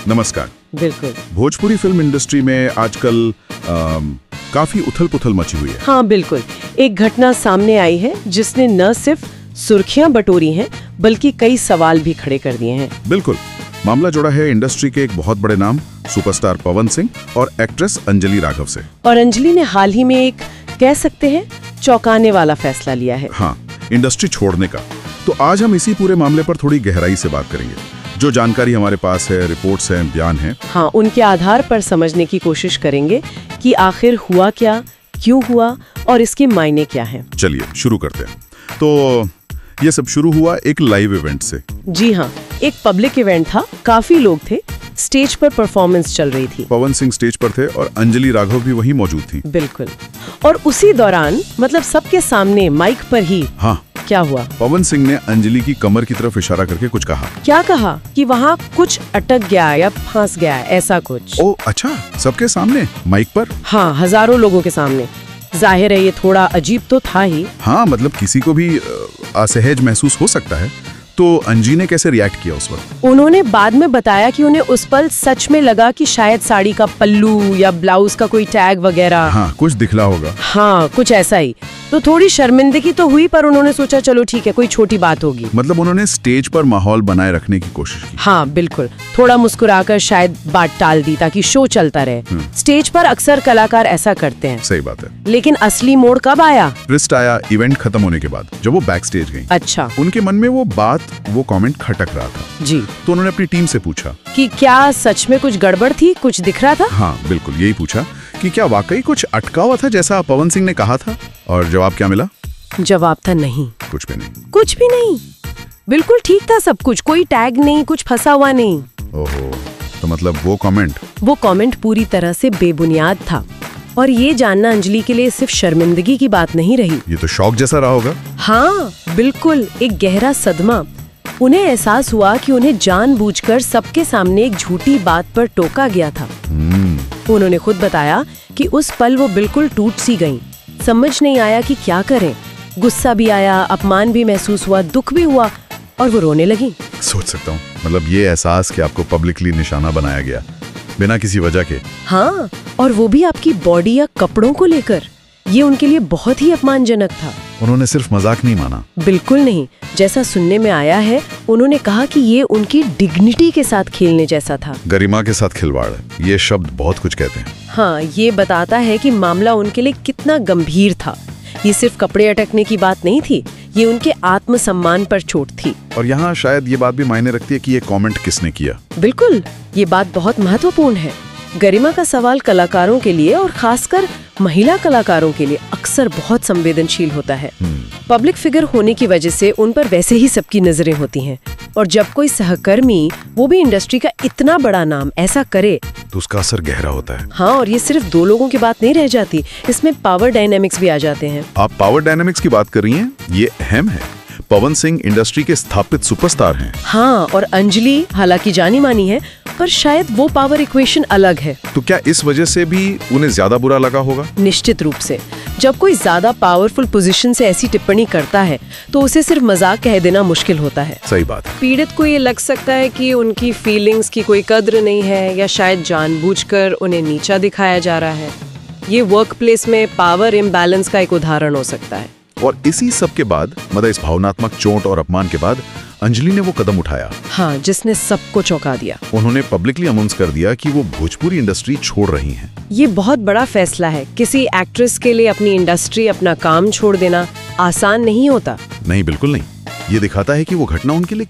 नमस्कार। बिल्कुल। Bhojpuri film industry में आजकल काफी उथल-पुथल मची हुई है। हाँ बिल्कुल, एक घटना सामने आई है जिसने न सिर्फ सुर्खियां बटोरी हैं बल्कि कई सवाल भी खड़े कर दिए हैं। बिल्कुल, मामला जुड़ा है इंडस्ट्री के एक बहुत बड़े नाम सुपरस्टार पवन सिंह और एक्ट्रेस अंजलि राघव से। और अंजलि ने हाल ही में एक कह सकते हैं चौंकाने वाला फैसला लिया है। हाँ, इंडस्ट्री छोड़ने का। तो आज हम इसी पूरे मामले पर थोड़ी गहराई से बात करेंगे। जो जानकारी हमारे पास है, रिपोर्ट्स हैं, बयान हैं, हाँ, उनके आधार पर समझने की कोशिश करेंगे कि आखिर हुआ क्या, क्यों हुआ और इसके मायने क्या हैं। चलिए शुरू करते हैं। तो ये सब शुरू हुआ एक लाइव इवेंट से। जी हाँ, एक पब्लिक इवेंट था, काफी लोग थे, स्टेज पर परफॉर्मेंस चल रही थी। पवन सिंह स्टेज पर थे और अंजलि राघव भी वहीं मौजूद थी। बिल्कुल। और उसी दौरान मतलब सबके सामने माइक पर ही हाँ, क्या हुआ? पवन सिंह ने अंजलि की कमर की तरफ इशारा करके कुछ कहा। क्या कहा? कि वहाँ कुछ अटक गया या फंस गया, ऐसा कुछ। ओ अच्छा, सबके सामने माइक पर? हाँ, हजारों लोगों के सामने। जाहिर है ये थोड़ा अजीब तो था ही। हाँ, मतलब किसी को भी असहज महसूस हो सकता है। तो अंजी ने कैसे रिएक्ट किया उस वक्त? उन्होंने बाद में बताया कि उन्हें उस पल सच में लगा कि शायद साड़ी का पल्लू या ब्लाउज का कोई टैग वगैरह हाँ, कुछ दिखला होगा। हाँ, कुछ ऐसा ही। तो थोड़ी शर्मिंदगी तो हुई, पर उन्होंने सोचा चलो ठीक है, कोई छोटी बात होगी। मतलब उन्होंने स्टेज पर माहौल बनाए रखने की कोशिश की। हाँ बिल्कुल, थोड़ा मुस्कुराकर शायद बात टाल दी ताकि शो चलता रहे। स्टेज पर अक्सर कलाकार ऐसा करते हैं। सही बात है। लेकिन असली मोड़ कब आया? ट्विस्ट आया इवेंट खत्म होने के बाद, जब वो बैक स्टेज गई। अच्छा। उनके मन में वो कमेंट खटक रहा था। जी। तो उन्होंने अपनी टीम से पूछा कि क्या सच में कुछ गड़बड़ थी, कुछ दिख रहा था? हाँ बिल्कुल, यही पूछा कि क्या वाकई कुछ अटका हुआ था जैसा पवन सिंह ने कहा था। और जवाब क्या मिला? जवाब था नहीं, कुछ भी नहीं। कुछ भी नहीं, बिल्कुल ठीक था सब कुछ, कोई टैग नहीं, कुछ फंसा हुआ नहीं। ओहो, तो मतलब वो कमेंट पूरी तरह से बेबुनियाद था। और ये जानना अंजलि के लिए सिर्फ शर्मिंदगी की बात नहीं रही। ये तो शॉक जैसा रहा होगा। हाँ बिल्कुल, एक गहरा सदमा। उन्हें एहसास हुआ कि उन्हें जानबूझकर सबके सामने एक झूठी बात पर टोका गया था। उन्होंने खुद बताया कि उस पल वो बिल्कुल टूट सी गईं। समझ नहीं आया कि क्या करें। गुस्सा भी आया, अपमान भी महसूस हुआ, दुख भी हुआ और वो रोने लगी। सोच सकता हूँ, मतलब ये एहसास कि आपको पब्लिकली निशाना बनाया गया बिना किसी वजह के। हाँ, और वो भी आपकी बॉडी या कपड़ों को लेकर, ये उनके लिए बहुत ही अपमानजनक था। उन्होंने सिर्फ मजाक नहीं माना। बिल्कुल नहीं, जैसा सुनने में आया है उन्होंने कहा कि ये उनकी डिग्निटी के साथ खेलने जैसा था। गरिमा के साथ खिलवाड़, ये शब्द बहुत कुछ कहते हैं। हाँ, ये बताता है कि मामला उनके लिए कितना गंभीर था। ये सिर्फ कपड़े अटकने की बात नहीं थी, ये उनके आत्मसम्मान पर चोट थी। और यहाँ शायद ये बात भी मायने रखती है कि ये कमेंट किसने किया। बिल्कुल, ये बात बहुत महत्वपूर्ण है। गरिमा का सवाल कलाकारों के लिए और खासकर महिला कलाकारों के लिए अक्सर बहुत संवेदनशील होता है। पब्लिक फिगर होने की वजह से उन पर वैसे ही सबकी नजरें होती हैं, और जब कोई सहकर्मी, वो भी इंडस्ट्री का इतना बड़ा नाम, ऐसा करे तो उसका असर गहरा होता है। हाँ, और ये सिर्फ दो लोगों की बात नहीं रह जाती, इसमें पावर डायनेमिक्स भी आ जाते हैं। आप पावर डायनेमिक्स की बात कर रही हैं, ये अहम है। पवन सिंह इंडस्ट्री के स्थापित सुपरस्टार हैं। हाँ, और अंजलि हालांकि जानी मानी है, पर शायद वो पावर इक्वेशन अलग है। तो क्या इस वजह से भी उन्हें ज्यादा बुरा लगा होगा? निश्चित रूप से। जब कोई ज्यादा पावरफुल पोजीशन से ऐसी टिप्पणी करता है तो उसे सिर्फ मजाक कह देना मुश्किल होता है। सही बात है। पीड़ित को ये लग सकता है कि उनकी फीलिंग्स की कोई कद्र नहीं है, या शायद जानबूझकर उन्हें नीचा दिखाया जा रहा है। ये वर्क प्लेस में पावर इम्बैलेंस का एक उदाहरण हो सकता है। और इसी सब के बाद, मतलब इस भावनात्मक चोट और अपमान के बाद, अंजलि ने वो कदम उठाया। हाँ, जिसने सबको चौंका दिया। उन्होंने पब्लिकली अनाउंस कर दिया कि वो भोजपुरी इंडस्ट्री छोड़ रही हैं। ये बहुत बड़ा फैसला है। किसी एक्ट्रेस के लिए अपनी इंडस्ट्री, अपना काम छोड़ देना आसान नहीं होता। नहीं, बिल्कुल नहीं। ये दिखाता है कि वो घटना उनके लिए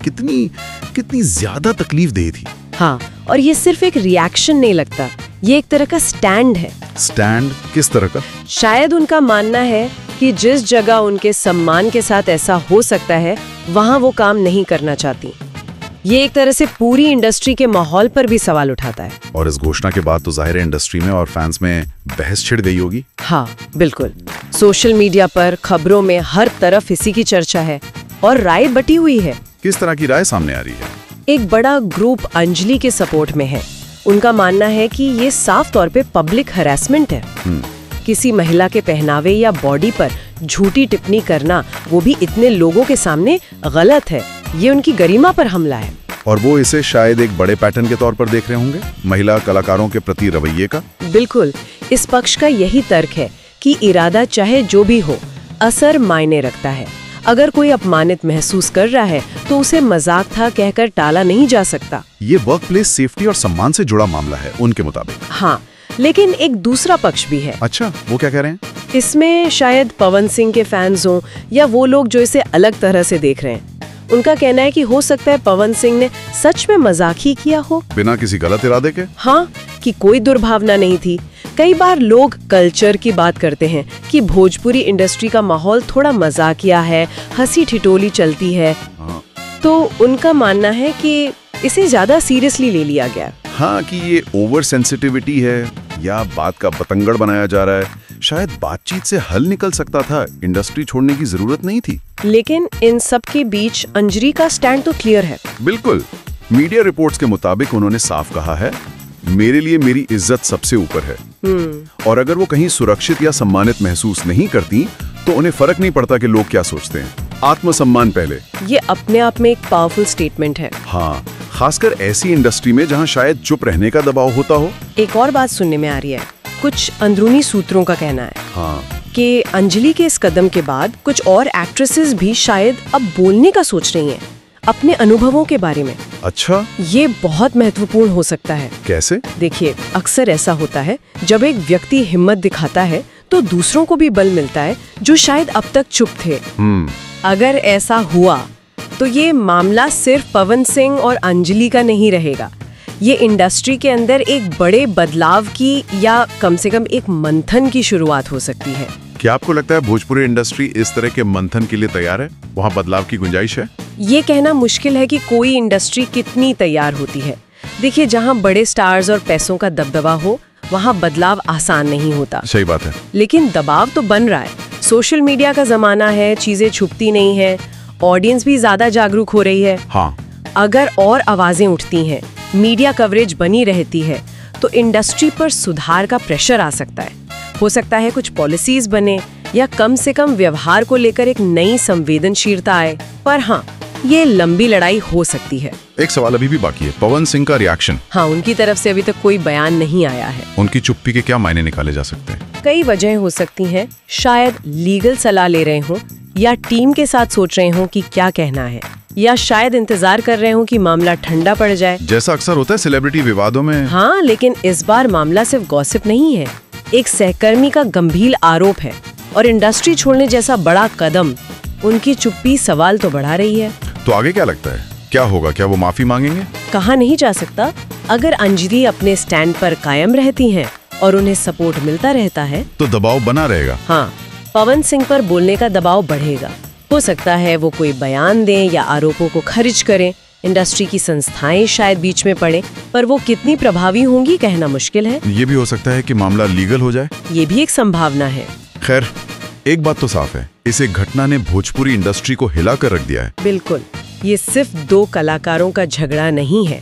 कितनी ज्यादा तकलीफदेह थी। हाँ, और ये सिर्फ एक रिएक्शन नहीं लगता, ये एक तरह का स्टैंड है। स्टैंड किस तरह का? शायद उनका मानना है कि जिस जगह उनके सम्मान के साथ ऐसा हो सकता है, वहाँ वो काम नहीं करना चाहती। ये एक तरह से पूरी इंडस्ट्री के माहौल पर भी सवाल उठाता है। और इस घोषणा के बाद तो जाहिर है इंडस्ट्री में और फैंस में बहस छिड़ गई होगी। हाँ बिल्कुल, सोशल मीडिया पर, खबरों में, हर तरफ इसी की चर्चा है और राय बटी हुई है। किस तरह की राय सामने आ रही है? एक बड़ा ग्रुप अंजलि के सपोर्ट में है। उनका मानना है कि ये साफ तौर पे पब्लिक हैरेसमेंट है। किसी महिला के पहनावे या बॉडी पर झूठी टिप्पणी करना, वो भी इतने लोगों के सामने, गलत है। ये उनकी गरिमा पर हमला है। और वो इसे शायद एक बड़े पैटर्न के तौर पर देख रहे होंगे, महिला कलाकारों के प्रति रवैये का। बिल्कुल, इस पक्ष का यही तर्क है कि इरादा चाहे जो भी हो, असर मायने रखता है। अगर कोई अपमानित महसूस कर रहा है तो उसे मजाक था कहकर टाला नहीं जा सकता। ये वर्कप्लेस सेफ्टी और सम्मान से जुड़ा मामला है उनके मुताबिक। हाँ, लेकिन एक दूसरा पक्ष भी है। अच्छा, वो क्या कह रहे हैं? इसमें शायद पवन सिंह के फैंस हों या वो लोग जो इसे अलग तरह से देख रहे हैं। उनका कहना है कि हो सकता है पवन सिंह ने सच में मजाक ही किया हो, बिना किसी गलत इरादे के। हाँ, कि कोई दुर्भावना नहीं थी। कई बार लोग कल्चर की बात करते हैं कि भोजपुरी इंडस्ट्री का माहौल थोड़ा मजाकिया है, हंसी ठिठोली चलती है। हाँ। तो उनका मानना है कि इसे ज्यादा सीरियसली ले लिया गया। हाँ, कि ये ओवर सेंसिटिविटी है या बात का बतंगड़ बनाया जा रहा है। शायद बातचीत से हल निकल सकता था, इंडस्ट्री छोड़ने की जरूरत नहीं थी। लेकिन इन सब के बीच अंजलि का स्टैंड तो क्लियर है। बिल्कुल, मीडिया रिपोर्ट्स के मुताबिक उन्होंने साफ कहा है, मेरे लिए मेरी इज्जत सबसे ऊपर है। और अगर वो कहीं सुरक्षित या सम्मानित महसूस नहीं करती तो उन्हें फर्क नहीं पड़ता कि लोग क्या सोचते हैं। आत्मसम्मान पहले। ये अपने आप में एक पावरफुल स्टेटमेंट है। हाँ, खासकर ऐसी इंडस्ट्री में जहाँ शायद चुप रहने का दबाव होता हो। एक और बात सुनने में आ रही है, कुछ अंदरूनी सूत्रों का कहना है कि अंजलि के इस कदम के बाद कुछ और एक्ट्रेसेस भी शायद अब बोलने का सोच रही हैं, अपने अनुभवों के बारे में। अच्छा, ये बहुत महत्वपूर्ण हो सकता है। कैसे? देखिए, अक्सर ऐसा होता है जब एक व्यक्ति हिम्मत दिखाता है तो दूसरों को भी बल मिलता है जो शायद अब तक चुप थे। अगर ऐसा हुआ तो ये मामला सिर्फ पवन सिंह और अंजलि का नहीं रहेगा। ये इंडस्ट्री के अंदर एक बड़े बदलाव की या कम से कम एक मंथन की शुरुआत हो सकती है। क्या आपको लगता है भोजपुरी इंडस्ट्री इस तरह के मंथन के लिए तैयार है? वहाँ बदलाव की गुंजाइश है? ये कहना मुश्किल है कि कोई इंडस्ट्री कितनी तैयार होती है। देखिए, जहाँ बड़े स्टार्स और पैसों का दबदबा हो वहाँ बदलाव आसान नहीं होता। सही बात है। लेकिन दबाव तो बन रहा है। सोशल मीडिया का जमाना है, चीजें छुपती नहीं है, ऑडियंस भी ज्यादा जागरूक हो रही है। हाँ। अगर और आवाजें उठती हैं, मीडिया कवरेज बनी रहती है, तो इंडस्ट्री पर सुधार का प्रेशर आ सकता है। हो सकता है कुछ पॉलिसीज बने या कम से कम व्यवहार को लेकर एक नई संवेदनशीलता आए। पर हाँ, ये लंबी लड़ाई हो सकती है। एक सवाल अभी भी बाकी है, पवन सिंह का रिएक्शन। हाँ, उनकी तरफ से अभी तक कोई बयान नहीं आया है। उनकी चुप्पी के क्या मायने निकाले जा सकते हैं? कई वजह हो सकती हैं। शायद लीगल सलाह ले रहे हों या टीम के साथ सोच रहे हों कि क्या कहना है, या शायद इंतजार कर रहे हों कि मामला ठंडा पड़ जाए, जैसा अक्सर होता है सेलिब्रिटी विवादों में। हाँ, लेकिन इस बार मामला सिर्फ गॉसिप नहीं है। एक सहकर्मी का गंभीर आरोप है और इंडस्ट्री छोड़ने जैसा बड़ा कदम। उनकी चुप्पी सवाल तो बढ़ा रही है। तो आगे क्या लगता है, क्या होगा? क्या वो माफी मांगेंगे? कहा नहीं जा सकता। अगर अंजलि अपने स्टैंड पर कायम रहती हैं और उन्हें सपोर्ट मिलता रहता है तो दबाव बना रहेगा। हाँ, पवन सिंह पर बोलने का दबाव बढ़ेगा। हो सकता है वो कोई बयान दें या आरोपों को खारिज करें। इंडस्ट्री की संस्थाएं शायद बीच में पड़े, पर वो कितनी प्रभावी होंगी कहना मुश्किल है। ये भी हो सकता है कि मामला लीगल हो जाए। ये भी एक संभावना है। खैर, एक बात तो साफ है, इस एक घटना ने भोजपुरी इंडस्ट्री को हिला कर रख दिया है। बिल्कुल, ये सिर्फ दो कलाकारों का झगड़ा नहीं है।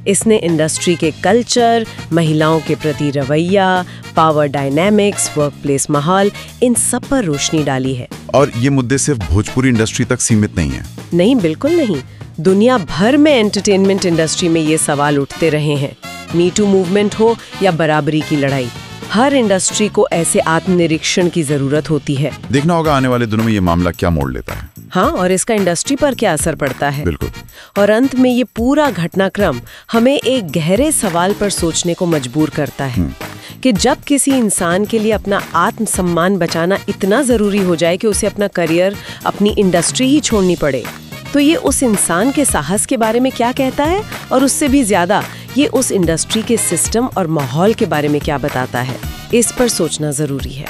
इसने इंडस्ट्री के कल्चर, महिलाओं के प्रति रवैया, पावर डायनामिक्स, वर्कप्लेस माहौल, इन सब पर रोशनी डाली है। और ये मुद्दे सिर्फ भोजपुरी इंडस्ट्री तक सीमित नहीं है। नहीं, बिल्कुल नहीं। दुनिया भर में एंटरटेनमेंट इंडस्ट्री में ये सवाल उठते रहे हैं। मी टू मूवमेंट हो या बराबरी की लड़ाई, हर इंडस्ट्री को ऐसे आत्मनिरीक्षण की जरूरत होती है। देखना होगा आने वाले दिनों में ये मामला क्या मोड़ लेता है। हाँ, और इसका इंडस्ट्री पर क्या असर पड़ता है। बिल्कुल। और अंत में ये पूरा घटनाक्रम हमें एक गहरे सवाल पर सोचने को मजबूर करता है कि जब किसी इंसान के लिए अपना आत्मसम्मान बचाना इतना जरूरी हो जाए कि उसे अपना करियर, अपनी इंडस्ट्री ही छोड़नी पड़े, तो ये उस इंसान के साहस के बारे में क्या कहता है, और उससे भी ज्यादा ये उस इंडस्ट्री के सिस्टम और माहौल के बारे में क्या बताता है। इस पर सोचना जरूरी है।